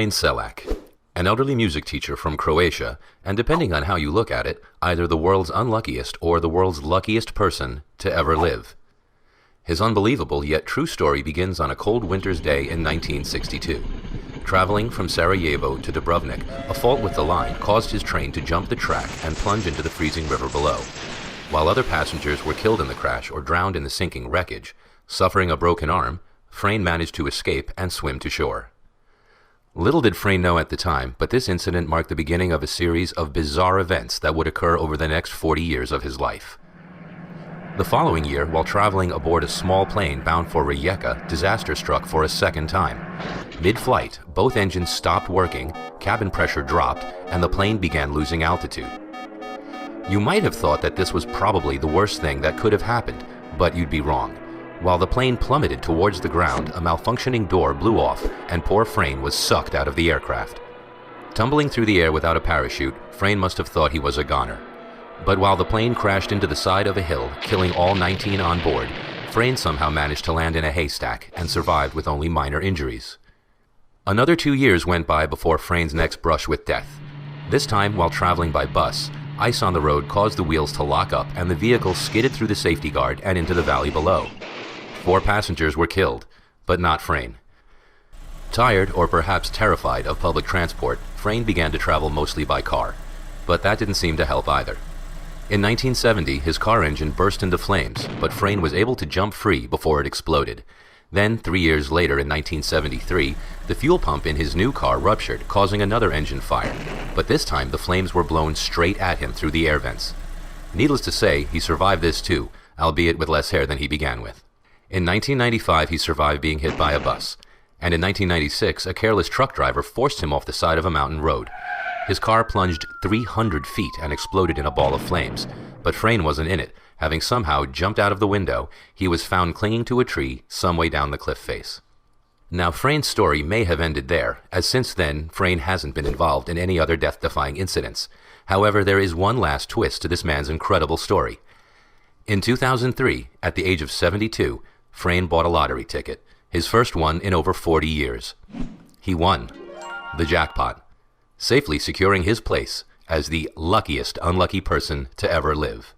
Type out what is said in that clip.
Frane Selak, an elderly music teacher from Croatia, and depending on how you look at it, either the world's unluckiest or the world's luckiest person to ever live. His unbelievable yet true story begins on a cold winter's day in 1962. Traveling from Sarajevo to Dubrovnik, a fault with the line caused his train to jump the track and plunge into the freezing river below. While other passengers were killed in the crash or drowned in the sinking wreckage, suffering a broken arm, Frane managed to escape and swim to shore. Little did Frane know at the time, but this incident marked the beginning of a series of bizarre events that would occur over the next 40 years of his life. The following year, while traveling aboard a small plane bound for Rijeka, disaster struck for a second time. Mid-flight, both engines stopped working, cabin pressure dropped, and the plane began losing altitude. You might have thought that this was probably the worst thing that could have happened, but you'd be wrong. While the plane plummeted towards the ground, a malfunctioning door blew off, and poor Frane was sucked out of the aircraft. Tumbling through the air without a parachute, Frane must have thought he was a goner. But while the plane crashed into the side of a hill, killing all 19 on board, Frane somehow managed to land in a haystack and survived with only minor injuries. Another 2 years went by before Frane's next brush with death. This time, while traveling by bus, ice on the road caused the wheels to lock up and the vehicle skidded through the safety guard and into the valley below. 4 passengers were killed, but not Frane. Tired, or perhaps terrified, of public transport, Frane began to travel mostly by car. But that didn't seem to help either. In 1970, his car engine burst into flames, but Frane was able to jump free before it exploded. Then, 3 years later in 1973, the fuel pump in his new car ruptured, causing another engine fire. But this time, the flames were blown straight at him through the air vents. Needless to say, he survived this too, albeit with less hair than he began with. In 1995, he survived being hit by a bus. And in 1996, a careless truck driver forced him off the side of a mountain road. His car plunged 300 feet and exploded in a ball of flames. But Frane wasn't in it. Having somehow jumped out of the window, he was found clinging to a tree some way down the cliff face. Now, Frane's story may have ended there, as since then, Frane hasn't been involved in any other death-defying incidents. However, there is one last twist to this man's incredible story. In 2003, at the age of 72, Frane bought a lottery ticket, his first one in over 40 years. He won the jackpot, safely securing his place as the luckiest unlucky person to ever live.